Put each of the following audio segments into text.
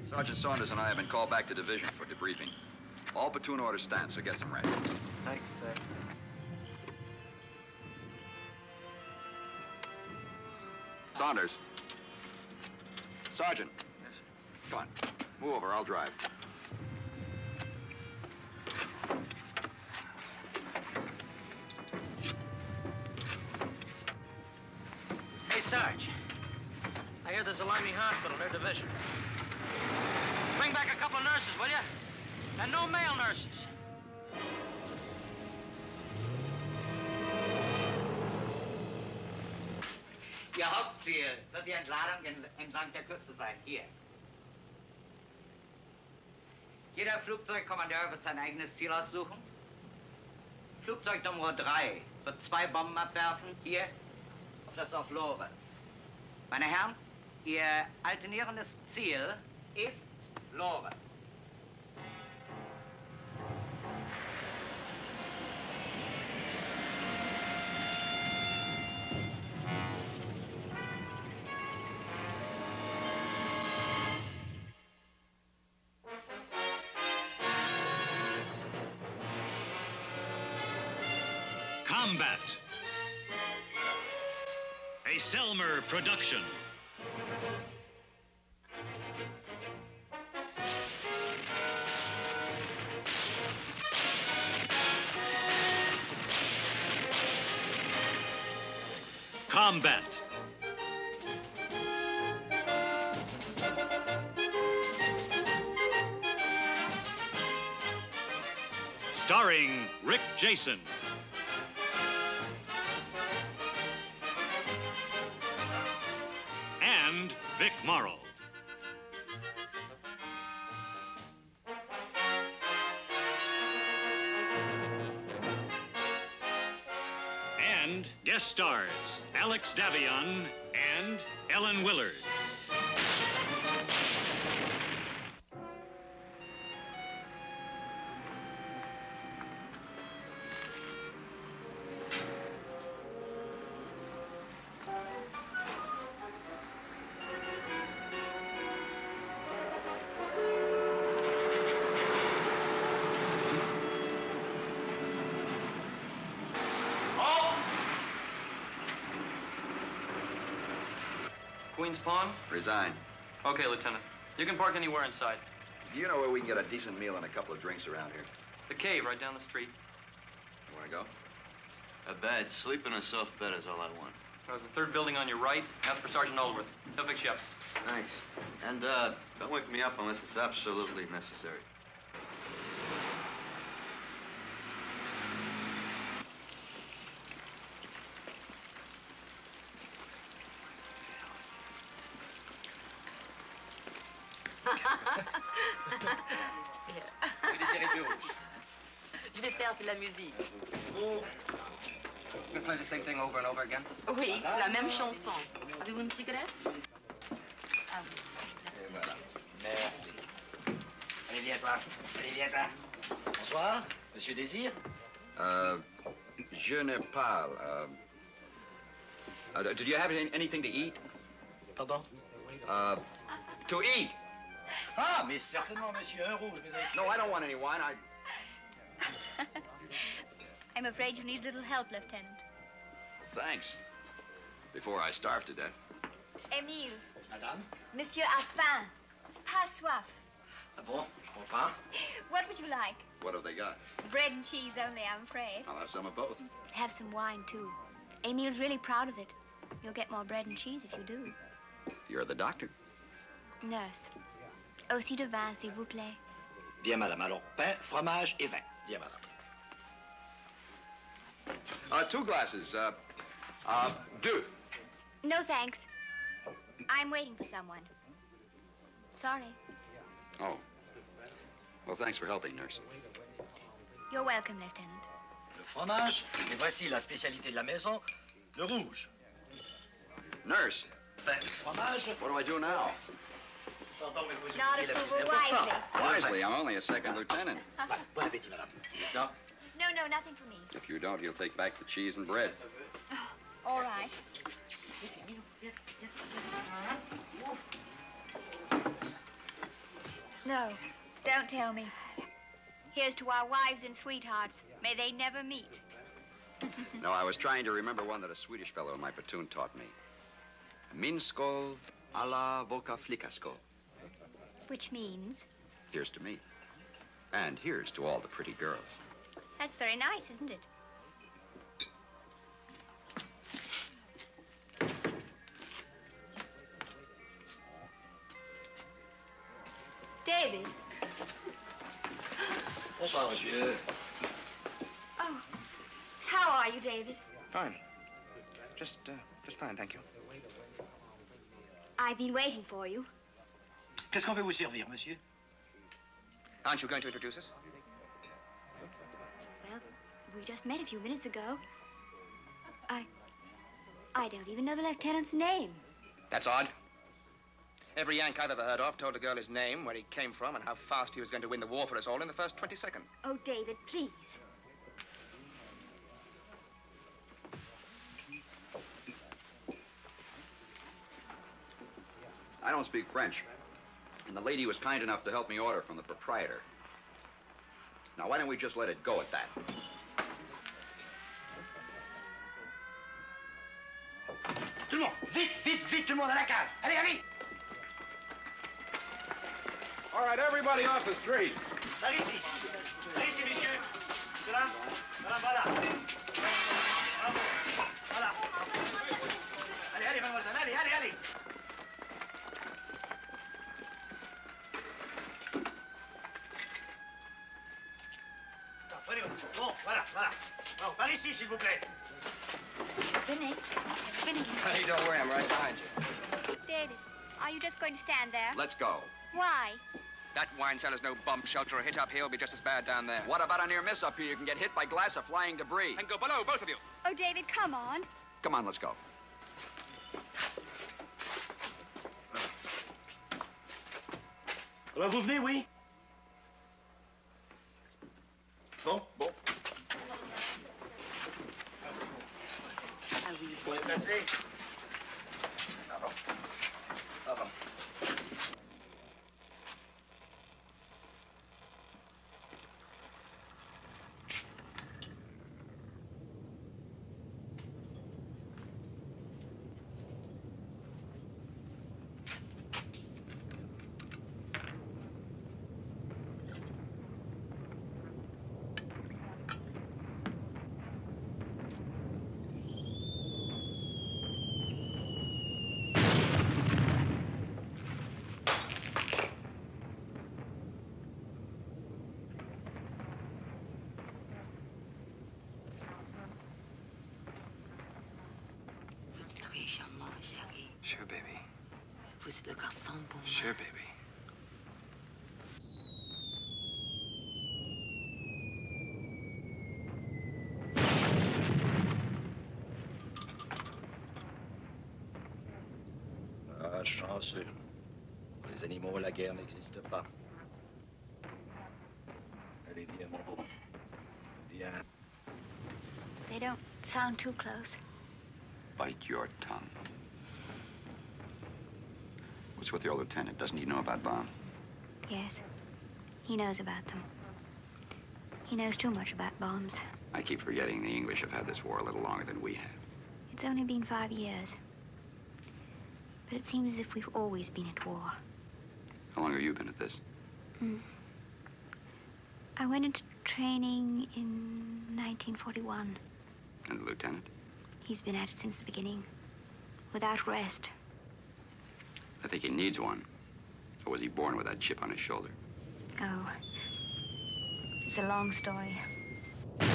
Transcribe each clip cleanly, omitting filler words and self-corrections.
Sergeant Saunders and I have been called back to division for debriefing. All platoon orders stand, so get some rest. Thanks, sir. Saunders. Sergeant. Yes, sir. Come on. Move over, I'll drive. Hey, Sarge. I hear there's a Limey Hospital, their division. Bring back a couple of nurses, will you? And no male nurses. Ihr Hauptziel wird die Entladung entlang der Küste sein. Hier. Jeder Flugzeugkommandeur wird sein eigenes Ziel aussuchen. Flugzeug Nummer 3 wird 2 Bomben abwerfen, hier auf das Dorf Lore. Meine Herren, Ihr alternierendes Ziel ist Lore. Combat. A Selmer production. Combat. Starring Rick Jason. And Vic Morrow. And guest stars Alex Davion and Ellen Willard. Queen's Pawn? Resign. Okay, Lieutenant. You can park anywhere inside. Do you know where we can get a decent meal and a couple of drinks around here? The cave right down the street. You want to go? A bed. Sleep in a soft bed is all I want. The third building on your right. Ask for Sergeant Oldworth. He'll fix you up. Thanks. And, don't wake me up unless it's absolutely necessary. Je vais faire de la musique. You can play the same thing over and over again? Oui, la même chanson. Avez-vous une cigarette? Ah oui. Et voilà. Merci. Allez, viens, toi. Allez, viens, toi. Bonsoir, Monsieur Désir. Je ne parle. Did you have anything to eat? Pardon? To eat. Ah, mais certainement, monsieur, un rouge. No, I don't want any wine. I'm afraid you need a little help, Lieutenant. Thanks. Before I starve to death. Émile. Madame? Monsieur a faim. Pas soif. Ah bon, je comprends. What would you like? What have they got? Bread and cheese only, I'm afraid. I'll have some of both. Have some wine, too. Émile's really proud of it. You'll get more bread and cheese if you do. You're the doctor. Nurse. Aussi de vin, s'il vous plaît. Bien, madame. Alors, pain, fromage et vin. Bien, madame. 2 glasses. Deux. No, thanks. I'm waiting for someone. Sorry. Oh. Well, thanks for helping, nurse. You're welcome, Lieutenant. Le fromage, et voici la spécialité de la maison, le rouge. Nurse. Vin, fromage. What do I do now? Pardon, mais vous Not oubliez la plus approval importante. Wisely, I'm only a second lieutenant. Voilà, bon appétit, madame. Non? No, nothing for me. If you don't, you'll take back the cheese and bread. All right. No, don't tell me. Here's to our wives and sweethearts. May they never meet. No, I was trying to remember one that a Swedish fellow in my platoon taught me. Minskol a la voka flikaskol. Which means? Here's to me. And here's to all the pretty girls. That's very nice, isn't it? David. Bonsoir, monsieur. Oh, how are you, David? Fine. Just fine, thank you. I've been waiting for you. Qu'est-ce qu'on peut vous servir, monsieur? Aren't you going to introduce us? Well, we just met a few minutes ago. I don't even know the lieutenant's name. That's odd. Every Yank I've ever heard of told a girl his name, where he came from, and how fast he was going to win the war for us all in the first 20 seconds. Oh, David, please. I don't speak French. And the lady was kind enough to help me order from the proprietor. Now, why don't we just let it go at that? Tout le monde, vite, vite, vite, tout le monde à la cave. Allez, allez. All right, everybody off the street. Par ici. Par ici, messieurs. C'est là. Voilà, voilà. Bravo. Voilà. Allez, allez, mademoiselle, allez, allez, allez. Bon, voilà, voilà. Bon, par ici, s'il vous plaît. Vinny. Vinny. Hey, don't worry, I'm right behind you. David, are you just going to stand there? Let's go. Why? That wine cellar's no bomb shelter. A hit up here will be just as bad down there. What about a near miss up here? You can get hit by glass or flying debris. And go below, both of you. Oh, David, come on. Come on, let's go. Alors, vous venez, oui? Bon, bon. Ah oui. Faut les placer. Pardon. Pardon. Sure, baby. Vous êtes le garçon pour moi. Sure, baby. Ah, chanceux. Pour les animaux, la guerre n'existe pas. Allez, viens, mon beau. Viens. They don't sound too close. Bite your tongue. What's with the old lieutenant? Doesn't he know about bombs? Yes, he knows about them. He knows too much about bombs. I keep forgetting the English have had this war a little longer than we have. It's only been 5 years. But it seems as if we've always been at war. How long have you been at this? I went into training in 1941. And the lieutenant? He's been at it since the beginning, without rest. I think he needs one. Or was he born with that chip on his shoulder? Oh, it's a long story. I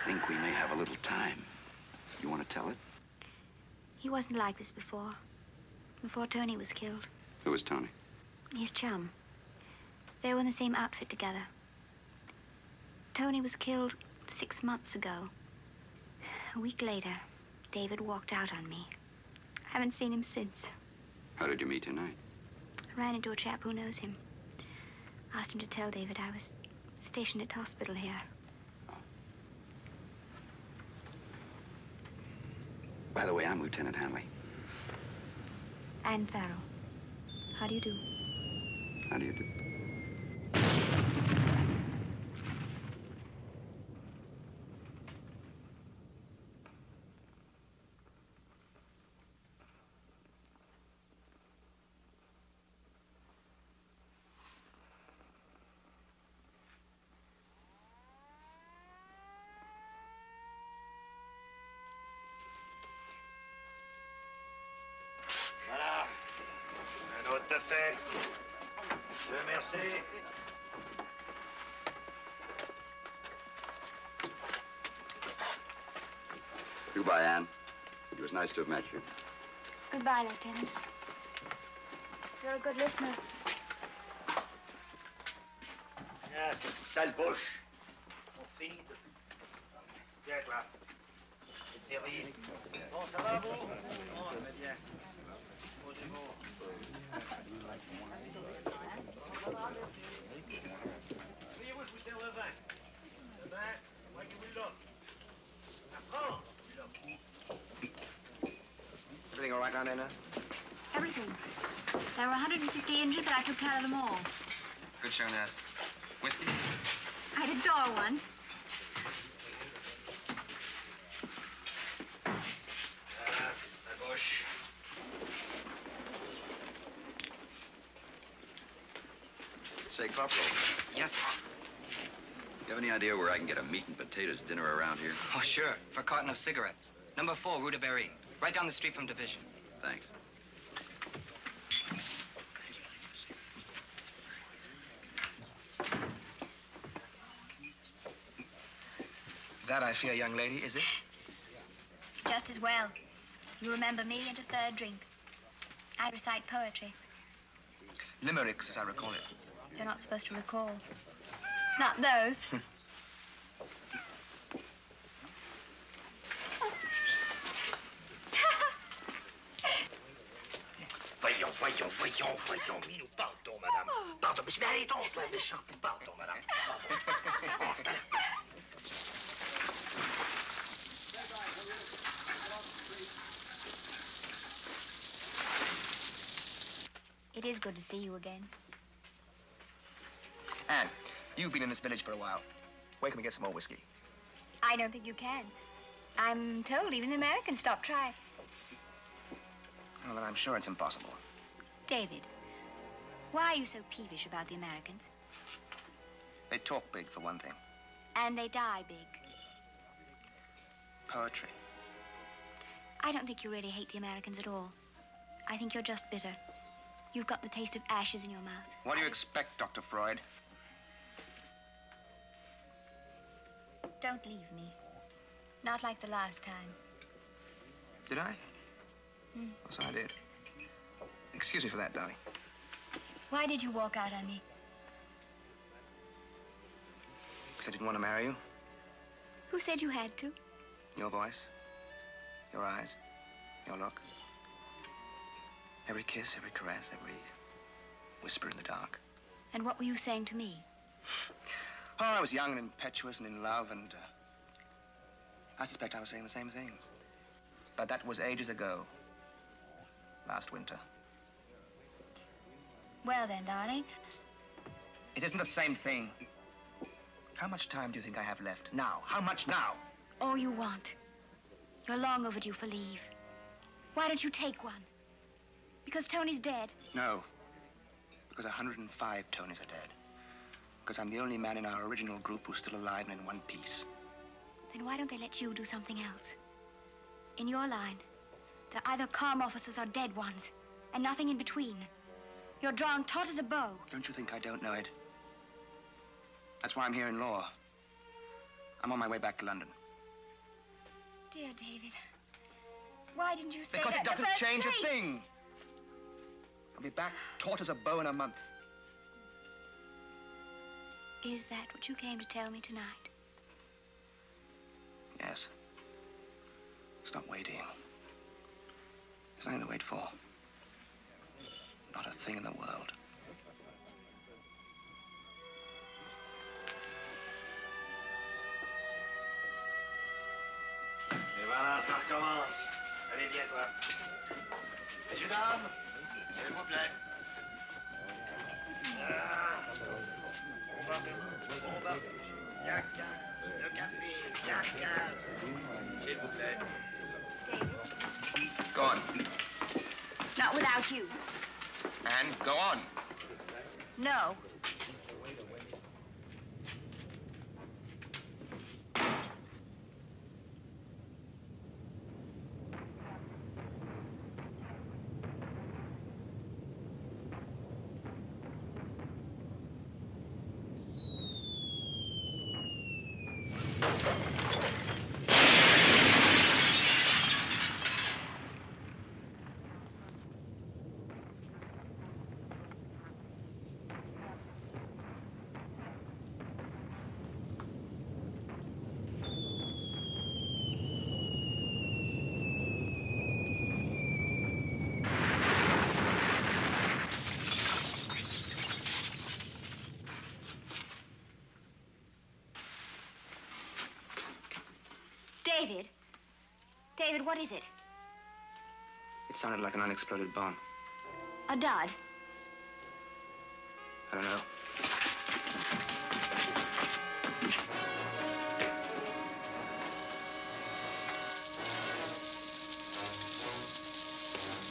think we may have a little time. You want to tell it? He wasn't like this before. Before Tony was killed. Who was Tony? His chum. They were in the same outfit together. Tony was killed 6 months ago. A week later, David walked out on me. I haven't seen him since. How did you meet tonight? I ran into a chap who knows him. Asked him to tell David I was stationed at hospital here. By the way, I'm Lieutenant Hanley. Anne Farrell. How do you do? How do you do? Voilà. Un autre de fait. Merci. Goodbye, Anne. It was nice to have met you. Goodbye, Lieutenant. You're a good listener. Ah, c'est sale bouche. On finit de... Viens, toi. C'est servi. Bon, ça va, vous? Bon, très bien. Posez-vous. Voyez-vous, je vous sers le vin. Le vin, moi qui vous l'offre. La France, vous l'offre. Everything all right down there, nurse? Everything. There were 150 injured, but I took care of them all. Good show, nurse. Whiskey? I'd adore one. Ah, c'est sa bouche. Say, Corporal, Yes, sir. you have any idea where I can get a meat and potatoes dinner around here? Oh, sure. For a carton of cigarettes. Number 4, Rue de Berry. Right down the street from Division. Thanks. That, I fear, young lady, is it? Just as well. You remember me and a third drink. I recite poetry. Limericks, as I recall it. You're not supposed to recall. Not those. Voyons, mais nous partons, madame. Pardon, mais allez donc, toi, méchant. Pardon, madame. Pardon. It is good to see you again. Anne, you've been in this village for a while. Where can we get some more whiskey? I don't think you can. I'm told even the Americans stop trying. Well, then I'm sure it's impossible. David, why are you so peevish about the Americans? They talk big, for one thing. And they die big. Poetry. I don't think you really hate the Americans at all. I think you're just bitter. You've got the taste of ashes in your mouth. What do you expect, Dr. Freud? Don't leave me. Not like the last time. Did I? Yes, I did. Excuse me for that, darling. Why did you walk out on me? Because I didn't want to marry you. Who said you had to? Your voice, your eyes, your look. Every kiss, every caress, every whisper in the dark. And what were you saying to me? Oh, I was young and impetuous and in love, and I suspect I was saying the same things. But that was ages ago. Last winter. Well then, darling. It isn't the same thing. How much time do you think I have left? Now. How much now? All you want. You're long overdue for leave. Why don't you take one? Because Tony's dead. No. Because 105 Tonys are dead. Because I'm the only man in our original group who's still alive and in one piece. Then why don't they let you do something else? In your line, they're either calm officers or dead ones, and nothing in between. You're drawn taut as a bow. Don't you think I don't know it? That's why I'm here in law. I'm on my way back to London. Dear David, why didn't you say Because that it doesn't in the first change place? a thing. I'll be back taut as a bow in a month. Is that what you came to tell me tonight? Yes. Stop waiting. There's nothing to wait for. Not a thing in the world. Et voilà, ça recommence. Allez, viens, toi. Messieurs, dames, s'il vous plaît. On va. Yaka, le café, yaka. S'il vous plaît. David? Go on. Not without you. And go on. No. David? David, what is it? It sounded like an unexploded bomb. A dud? I don't know.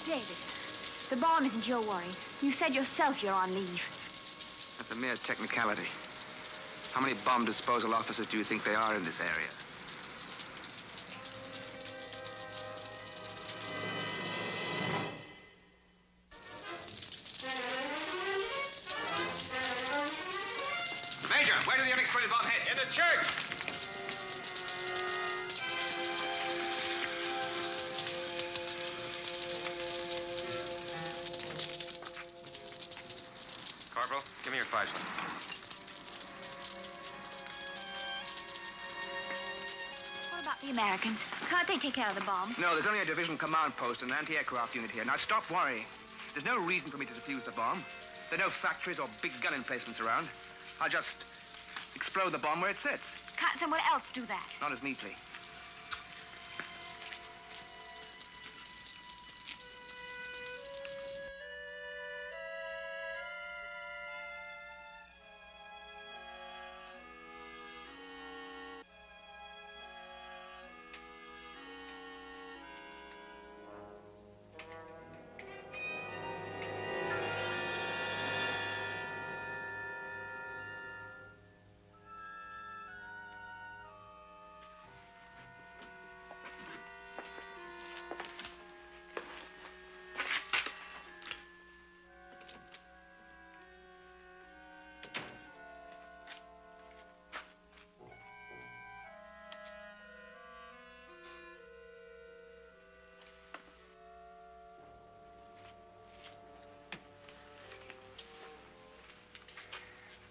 David, the bomb isn't your worry. You said yourself you're on leave. That's a mere technicality. How many bomb disposal officers do you think there are in this area? Major, where did the unexploded bomb hit? In the church! Corporal, give me your flashlight. What about the Americans? Can't they take care of the bomb? No, there's only a division command post and an anti-aircraft unit here. Now, stop worrying. There's no reason for me to defuse the bomb. There are no factories or big gun emplacements around. I'll just explode the bomb where it sits. Can't someone else do that? Not as neatly.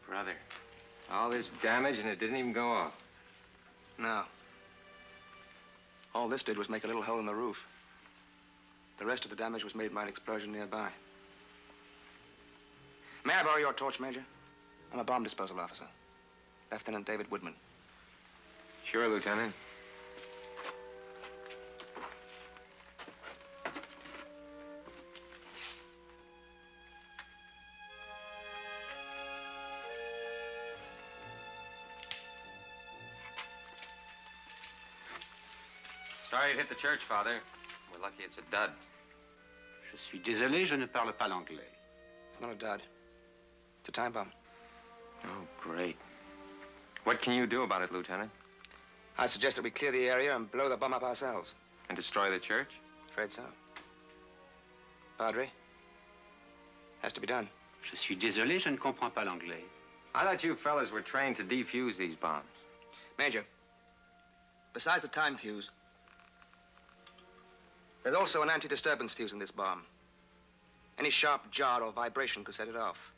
Brother, all this damage and it didn't even go off. No. All this did was make a little hole in the roof. The rest of the damage was made by an explosion nearby. May I borrow your torch, Major? I'm a bomb disposal officer. Lieutenant David Woodman. Sure, Lieutenant. Sorry it hit the church, Father. We're lucky it's a dud. Je suis désolé, je ne parle pas l'anglais. It's not a dud. It's a time bomb. Oh, great. What can you do about it, Lieutenant? I suggest that we clear the area and blow the bomb up ourselves. And destroy the church? Afraid so. Padre? Has to be done. Je suis désolé, je ne comprends pas l'anglais. I thought you fellas were trained to defuse these bombs. Major, besides the time fuse, there's also an anti-disturbance fuse in this bomb. Any sharp jar or vibration could set it off.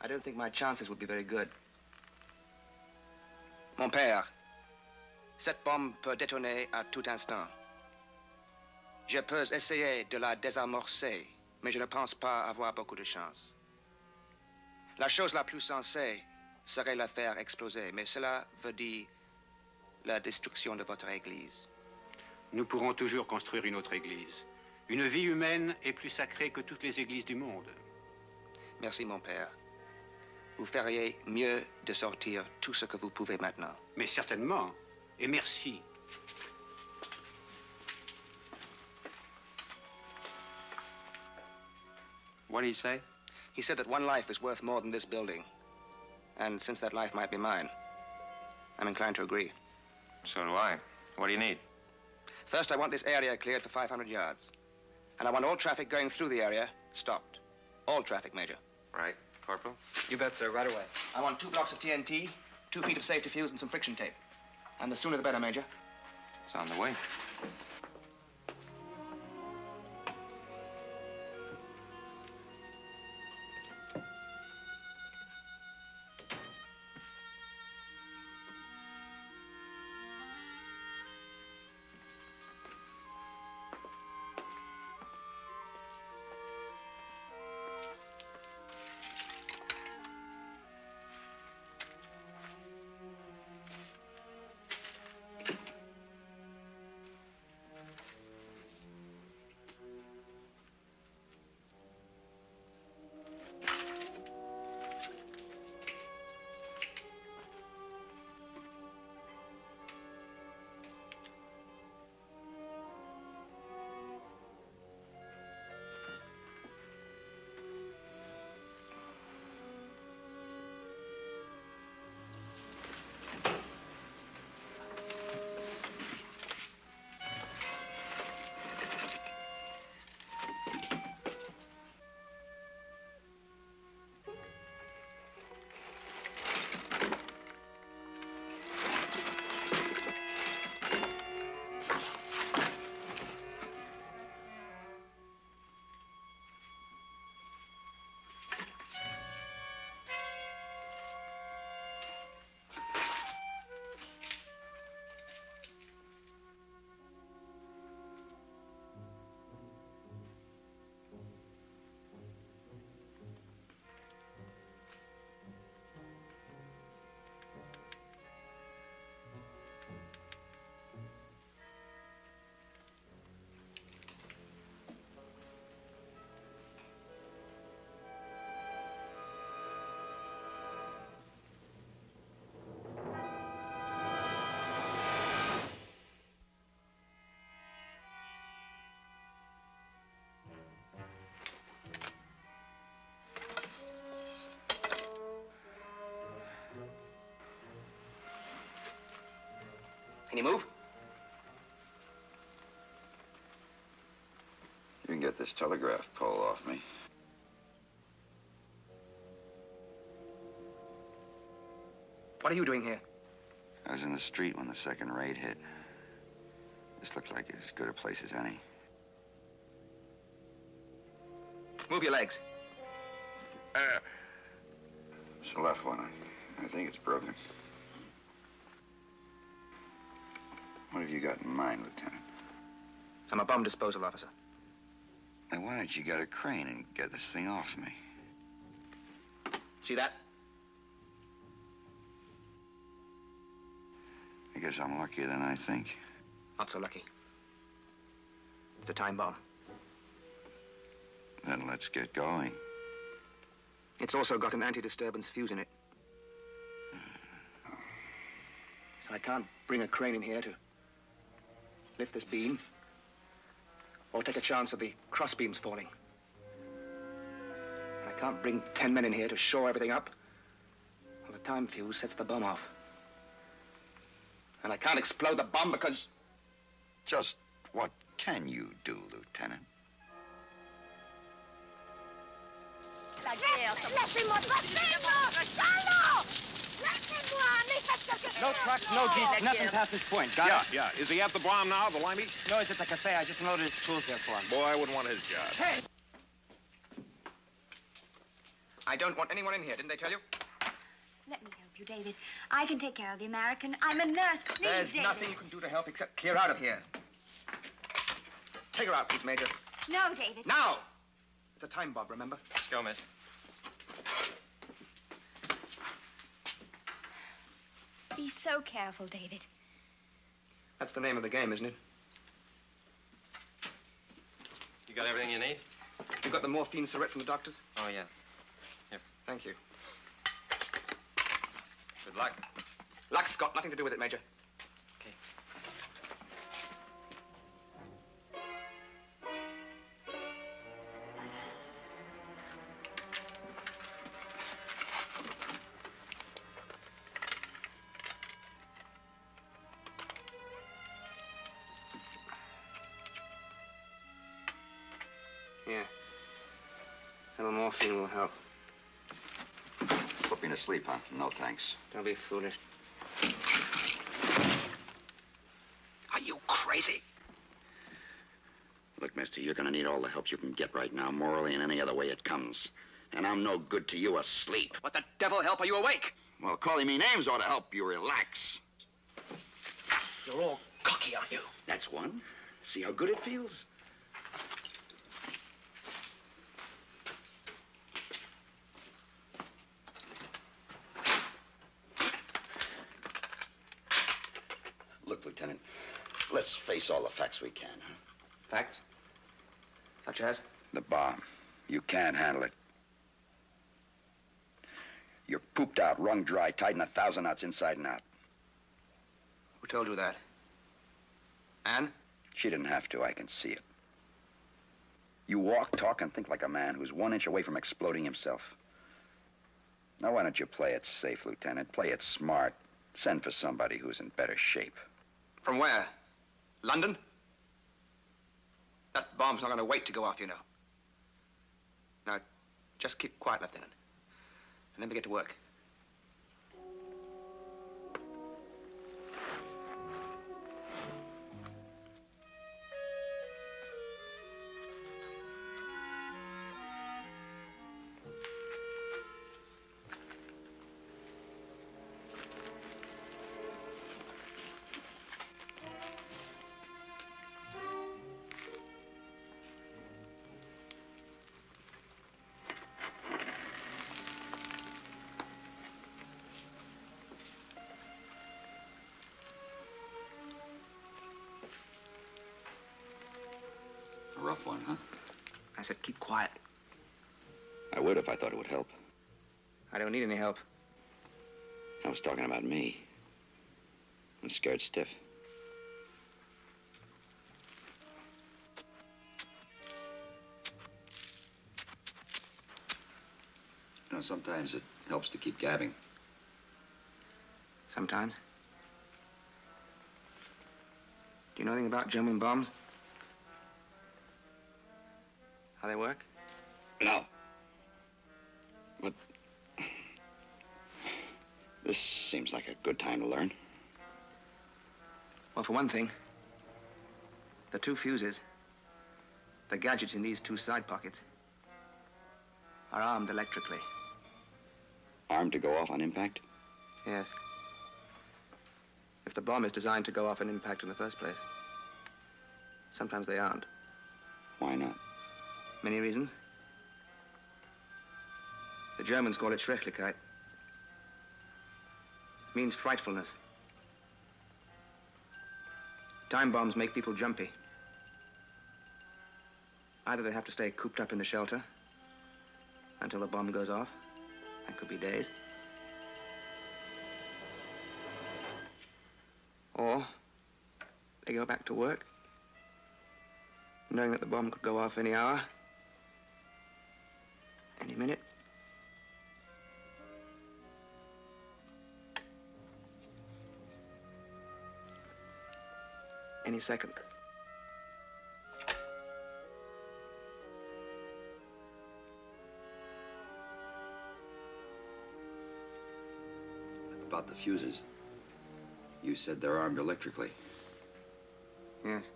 I don't think my chances would be very good. Mon père, cette bombe peut détonner à tout instant. Je peux essayer de la désamorcer, mais je ne pense pas avoir beaucoup de chance. La chose la plus sensée serait la faire exploser, mais cela veut dire la destruction de votre église. nous pourrons toujours construire une autre église. Une vie humaine est plus sacrée que toutes les églises du monde. Merci, mon père. Vous feriez mieux de sortir tout ce que vous pouvez maintenant. Mais certainement. Et merci. What did he say? He said that one life is worth more than this building. And since that life might be mine, I'm inclined to agree. So do I. What do you need? First, I want this area cleared for 500 yards. And I want all traffic going through the area stopped. All traffic, Major. Right, Corporal? You bet, sir, right away. I want 2 blocks of TNT, 2 feet of safety fuse, and some friction tape. And the sooner the better, Major. It's on the way. Can you move? You can get this telegraph pole off me. What are you doing here? I was in the street when the second raid hit. This looked like as good a place as any. Move your legs. It's the left one. I think it's broken. What have you got in mind, Lieutenant? I'm a bomb disposal officer. Then why don't you get a crane and get this thing off me? See that? I guess I'm luckier than I think. Not so lucky. It's a time bomb. Then let's get going. It's also got an anti-disturbance fuse in it. So I can't bring a crane in here to lift this beam or take a chance of the cross beams falling. And I can't bring 10 men in here to shore everything up or the time fuse sets the bomb off. And I can't explode the bomb because... Just what can you do, Lieutenant? Laissez-moi passer, moi! Salaud! Laissez-moi! Mais faites quelque chose! No truck, no jeep, nothing past this point. Got it? Yeah. Is he at the bomb now, the limey? No, he's at the cafe. I just unloaded his tools there for him. Boy, I wouldn't want his job. Hey! I don't want anyone in here, didn't they tell you? Let me help you, David. I can take care of the American. I'm a nurse. Please, There's David. nothing you can do to help except clear out of here. Take her out, please, Major. No, David. Now! It's a time bomb, remember? Let's go, miss. Be so careful, David. That's the name of the game, isn't it? got everything you need? You got the morphine syringe from the doctors? Oh, yeah. Here. Thank you. Good luck. Luck's got nothing to do with it, Major. Okay. Yeah. A little morphine will help. Put me to sleep, huh? No, thanks. Don't be foolish. Are you crazy? Look, mister, you're gonna need all the help you can get right now, morally and any other way it comes. And I'm no good to you asleep. What the devil help are you awake? Well, calling me names ought to help you relax. You're all cocky, aren't you? That's one. See how good it feels? Look, Lieutenant, let's face all the facts we can, huh? Facts? Such as? The bomb. You can't handle it. You're pooped out, wrung dry, tied in 1,000 knots inside and out. Who told you that? Anne? She didn't have to. I can see it. You walk, talk, and think like a man who's 1 inch away from exploding himself. Now, why don't you play it safe, Lieutenant? Play it smart. Send for somebody who's in better shape. From where? London? That bomb's not going to wait to go off, you know. Now, just keep quiet, Lieutenant. And let me get to work. A rough one, huh? I said keep quiet. I would if I thought it would help. I don't need any help. I was talking about me. I'm scared stiff. You know, sometimes it helps to keep gabbing. Sometimes. Do you know anything about German bombs? How they work? No. But this seems like a good time to learn. Well, for one thing, the two fuses, the gadgets in these two side pockets, are armed electrically. Armed to go off on impact? Yes. If the bomb is designed to go off on impact in the first place. Sometimes they aren't. Why not? Many reasons. The Germans call it Schrecklichkeit. It means frightfulness. Time bombs make people jumpy. Either they have to stay cooped up in the shelter until the bomb goes off. That could be days. Or they go back to work, knowing that the bomb could go off any hour, any minute. Any second. About the fuses. You said they're armed electrically. Yes.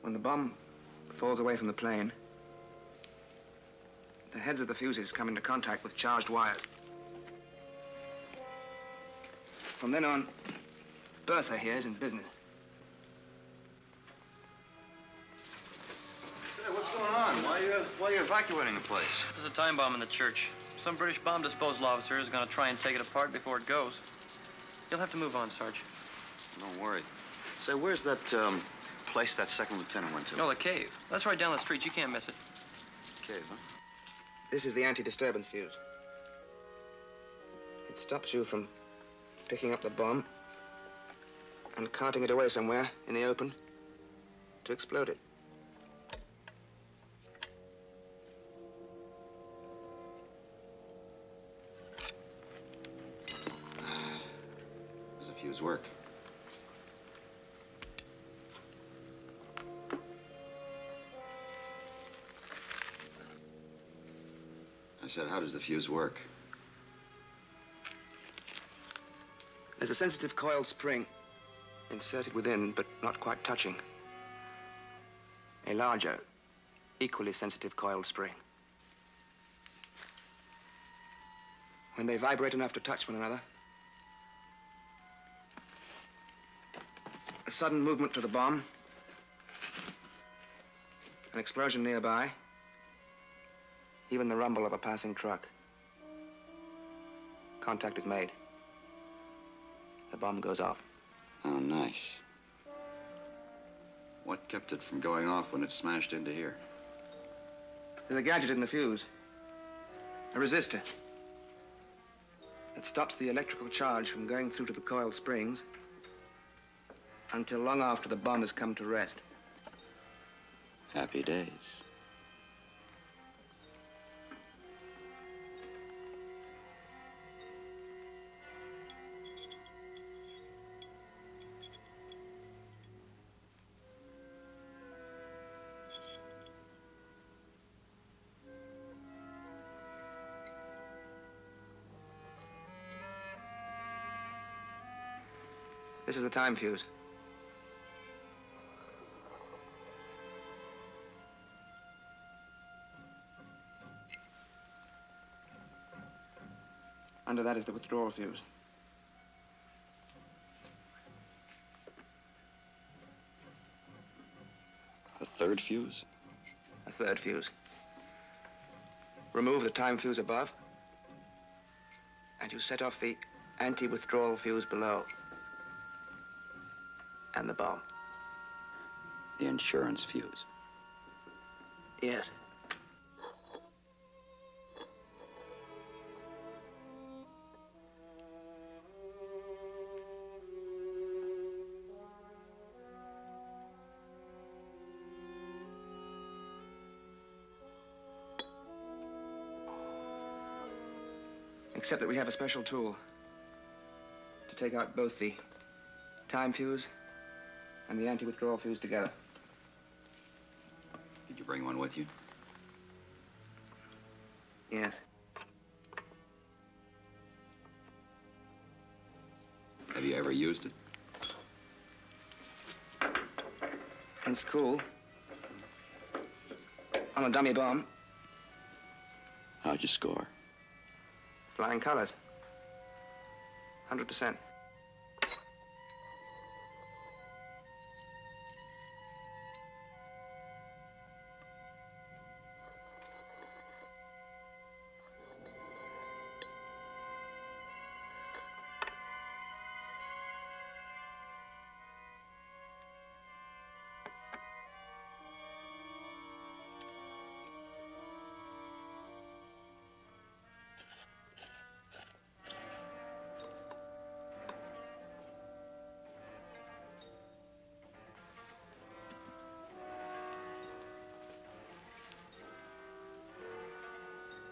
When the bomb falls away from the plane, the heads of the fuses come into contact with charged wires. From then on, Bertha here is in business. Say, what's going on? Why are you evacuating the place? There's a time bomb in the church. Some British bomb disposal officer is going to try and take it apart before it goes. You'll have to move on, Sarge. Don't worry. Say, where's that place that second lieutenant went to? No, the cave. That's right down the street. You can't miss it. Cave, huh? This is the anti-disturbance fuse. It stops you from picking up the bomb and carting it away somewhere in the open to explode it. Does the fuse work? I said, how does the fuse work? There's a sensitive coiled spring inserted within, but not quite touching. A larger, equally sensitive coiled spring. When they vibrate enough to touch one another, a sudden movement to the bomb, an explosion nearby, even the rumble of a passing truck. Contact is made. The bomb goes off. Oh, nice. What kept it from going off when it smashed into here? There's a gadget in the fuse. A resistor. It stops the electrical charge from going through to the coiled springs until long after the bomb has come to rest. Happy days. This is the time fuse. Under that is the withdrawal fuse. A third fuse? A third fuse. Remove the time fuse above, and you set off the anti-withdrawal fuse below. And the bomb. The insurance fuse. Yes. Except that we have a special tool to take out both the time fuse and the anti-withdrawal fuse together. Did you bring one with you? Yes. Have you ever used it? In school. On a dummy bomb. How'd you score? Flying colors. 100%.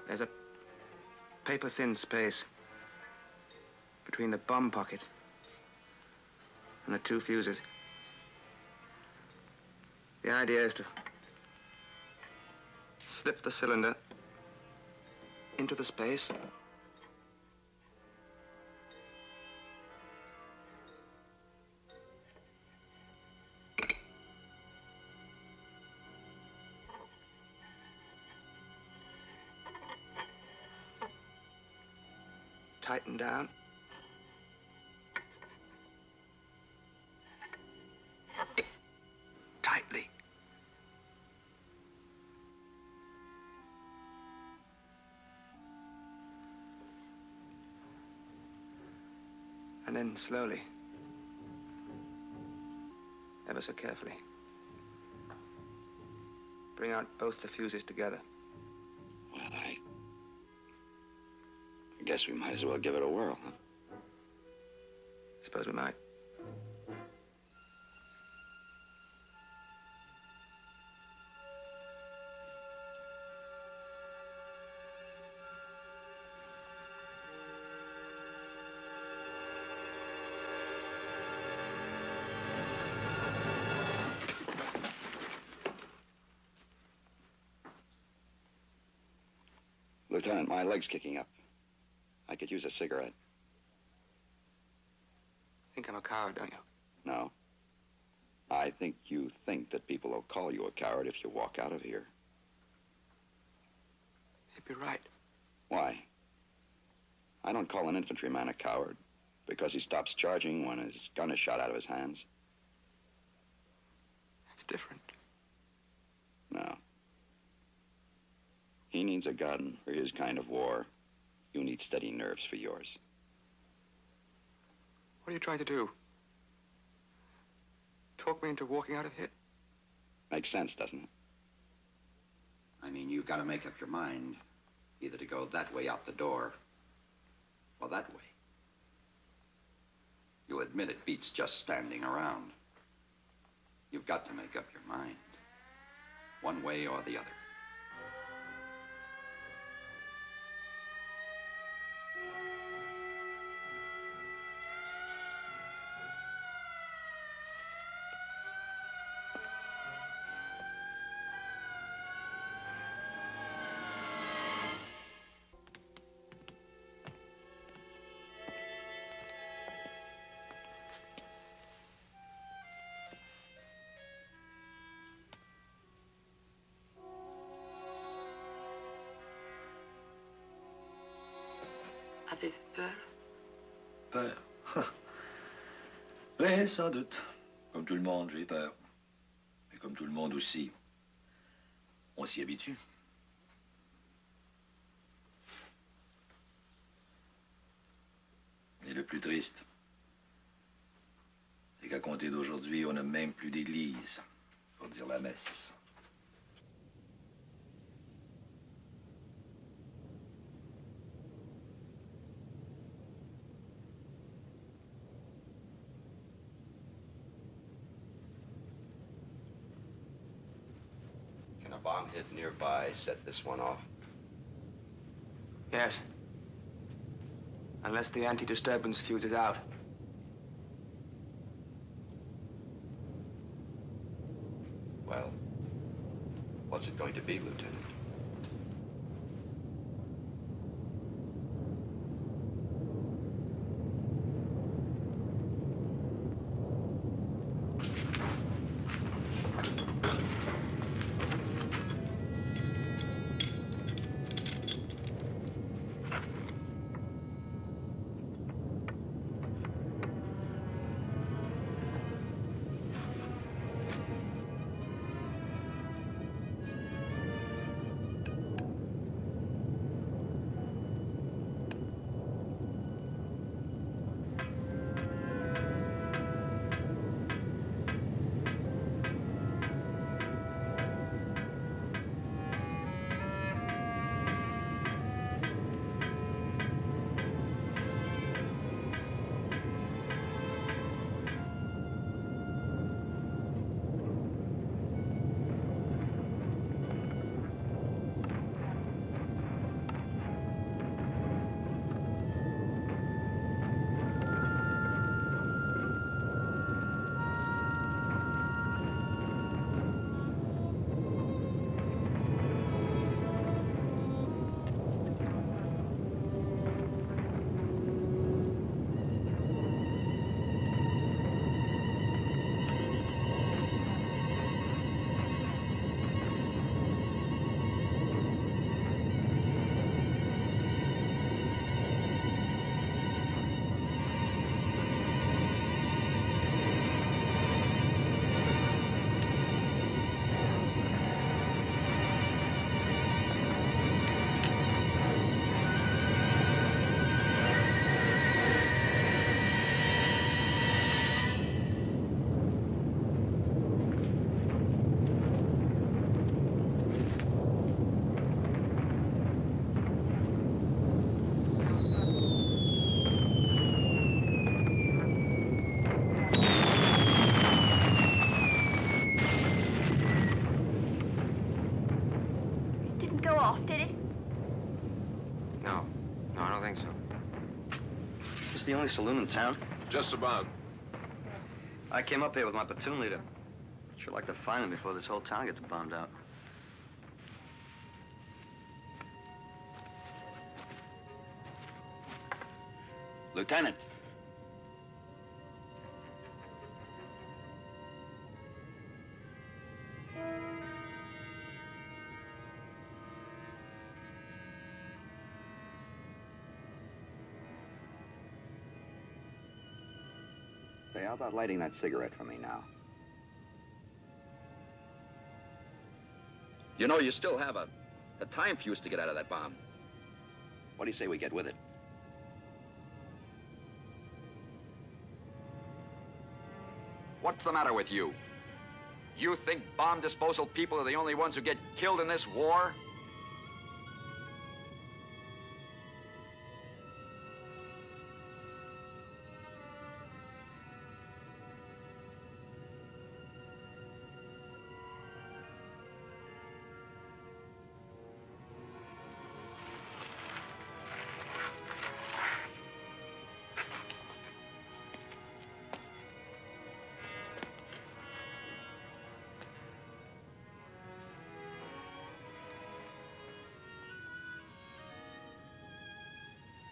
There's a paper-thin space between the bomb pocket and the two fuses. The idea is to slip the cylinder into the space tighten down. Tightly. And then slowly, ever so carefully, bring out both the fuses together. Well, I guess we might as well give it a whirl, huh? Suppose we might. Lieutenant, my leg's kicking up. I could use a cigarette. Think I'm a coward, don't you? No. I think you think that people will call you a coward if you walk out of here. You'd be right. Why? I don't call an infantryman a coward because he stops charging when his gun is shot out of his hands. It's different. No. He needs a gun for his kind of war. You need steady nerves for yours. What are you trying to do? Talk me into walking out of here? Makes sense, doesn't it? I mean, you've got to make up your mind either to go that way out the door or that way. You'll admit it beats just standing around. You've got to make up your mind, one way or the other. Avez-vous peur? Peur? Oui, sans doute. Comme tout le monde, j'ai peur. Mais comme tout le monde aussi, on s'y habitue. Et le plus triste, c'est qu'à compter d'aujourd'hui, on n'a même plus d'église pour dire la messe. Can a bomb hit nearby set this one off? Yes. Unless the anti-disturbance fuse is out. Well, what's it going to be, Lieutenant? this the only saloon in town? Just about. I came up here with my platoon leader. Sure like to find him before this whole town gets bombed out. Lieutenant. Say, how about lighting that cigarette for me now? You know, you still have a time fuse to get out of that bomb. What do you say we get with it? What's the matter with you? You think bomb disposal people are the only ones who get killed in this war?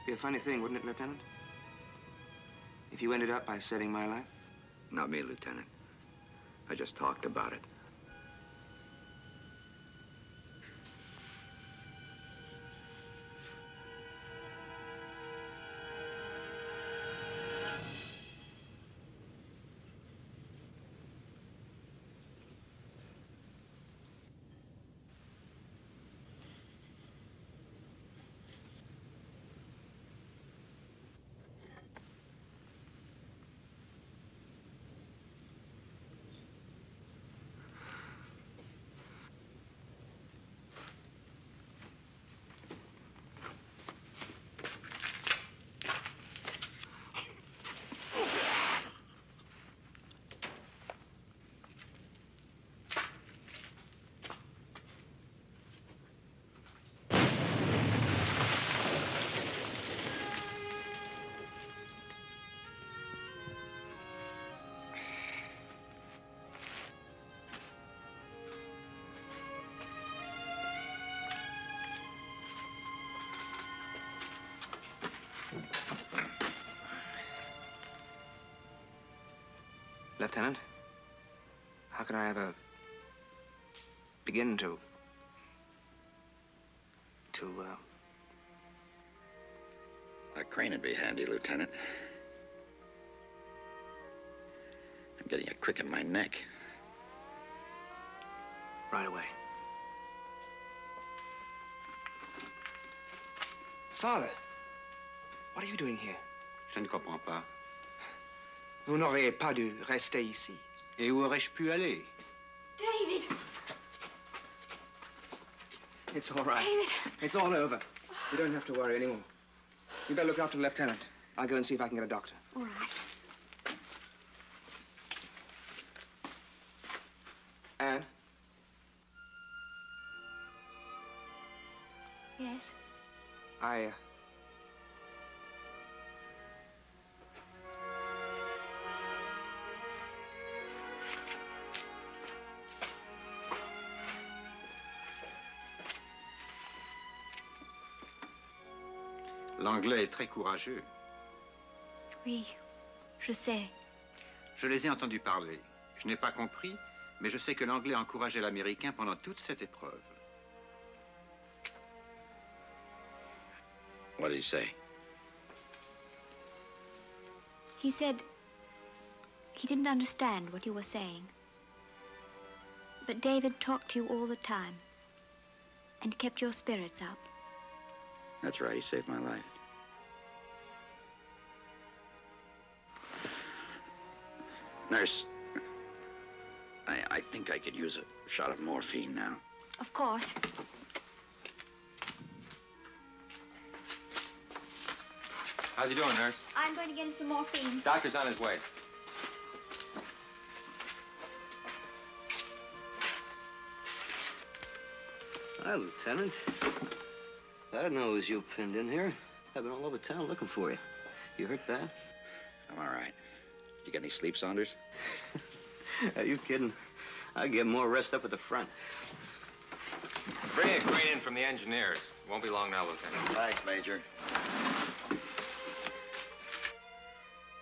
Be a funny thing, wouldn't it, Lieutenant? If you ended up by saving my life? Not me, Lieutenant. I just talked about it. Lieutenant, how can I ever begin to A crane would be handy, Lieutenant. I'm getting a crick in my neck. right away. Father, what are you doing here? Je ne comprends pas. Vous n'auriez pas dû rester ici. Et où aurais-je pu aller? David! It's all right. David! It's all over. You don't have to worry anymore. You better look after the lieutenant. I'll go and see if I can get a doctor. All right. Anne? Yes? L'anglais est très courageux. Oui, je sais. Je les ai entendus parler. Je n'ai pas compris, mais je sais que l'anglais a encouragé l'américain pendant toute cette épreuve. What did he say? He said he didn't understand what you were saying. But David talked to you all the time and kept your spirits up. That's right, he saved my life. Nurse, I think I could use a shot of morphine now. Of course. How's he doing, nurse? I'm going to get him some morphine. Doctor's on his way. Hi, Lieutenant. I didn't know it was you pinned in here. I've been all over town looking for you. You hurt bad? I'm all right. You get any sleep, Saunders? Are you kidding? I get more rest up at the front. Bring a crane in from the engineers. Won't be long now, Lieutenant. Thanks, Major.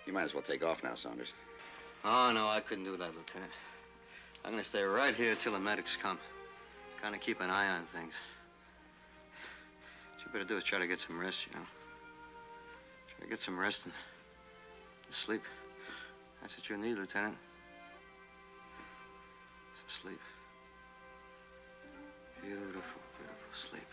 You might as well take off now, Saunders. Oh, no, I couldn't do that, Lieutenant. I'm gonna stay right here till the medics come. Kind of keep an eye on things. What you better do is try to get some rest, you know. Try to get some rest and sleep. That's what you need, Lieutenant. Some sleep. Beautiful, beautiful sleep.